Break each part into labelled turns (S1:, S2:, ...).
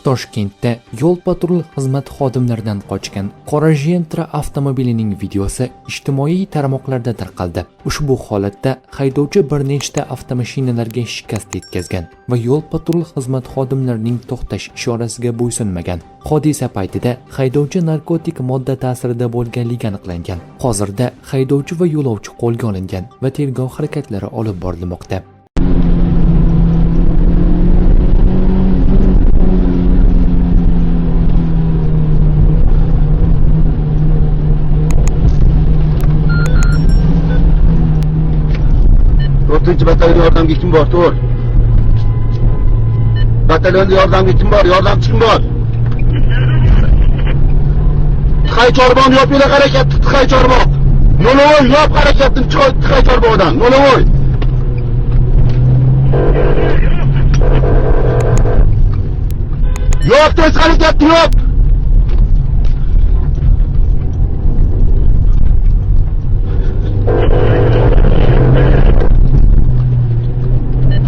S1: Toshkentda yo'l-patrul xizmati xodimlaridan qochgan qora Gentra avtomobilining videosi ijtimoiy tarmoqlarda tarqaldi. Ushbu holatda haydovchi bir nechta avtomashinalarga shikast yetkazgan va yo'l-patrul xizmati xodimlarining to'xtash ishorasiga bo'ysunmagan. Hodisa paytida haydovchi narkotik modda ta'sirida bo'lganligi aniqlangan. Hozirda haydovchi va yo'lovchi qo'lga olingan va tergov harakatlari olib borilmoqda.
S2: To'rtinchi batalyon yordamga kim bor? To'rt. Batalyonda yordamga kim bor? Yordamchi kim bor? Tixay chorbon yopinglar harakatni, Tixay chorbon. Yo'lovoy yop harakatni, Tixay chorbondan. Yo'lovoy. Yop tez harakatni yop.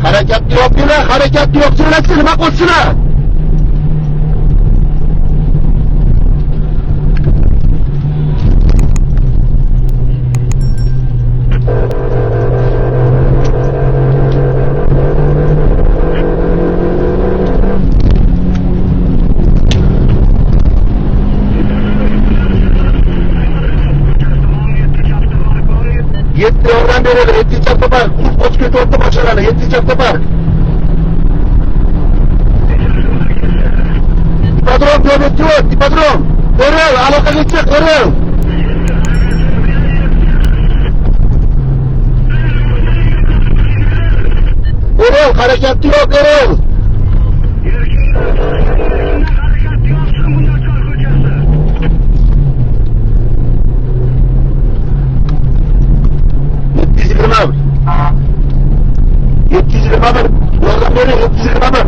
S2: Harekatli yopinglar, harekatli yopsanglar, nima qilsinlar? Yetti yordam beradi, 7-Avtopark, Qo'chki to'rtta boshqaradi, 7-Avtopark. Padron, yo'l padron. Eril, aloqaga chiq, Eril. Eril, harakatni yo'q, Eril. Yordam bering, 721.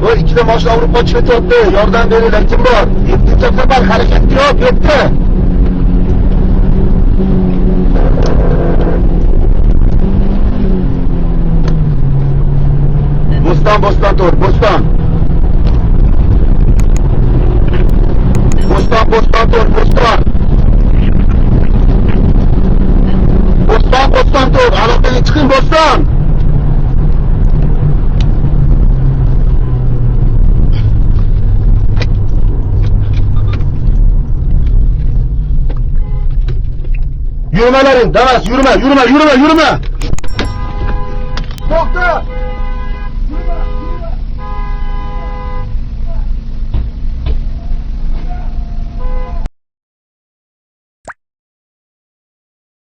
S2: Voy, ikkita mashina urib qochib ketyapti. Yordam beringlar, kim bor? 7-Avtopark harakatni yo'q, yo'qda. Bo'ston to'r, Bo'ston. Bo'ston to'r, Bo'ston. Bo'ston to'r, aloqaga chiqing, Bo'ston. Yurmalaring, Damas, yurma. To'xta.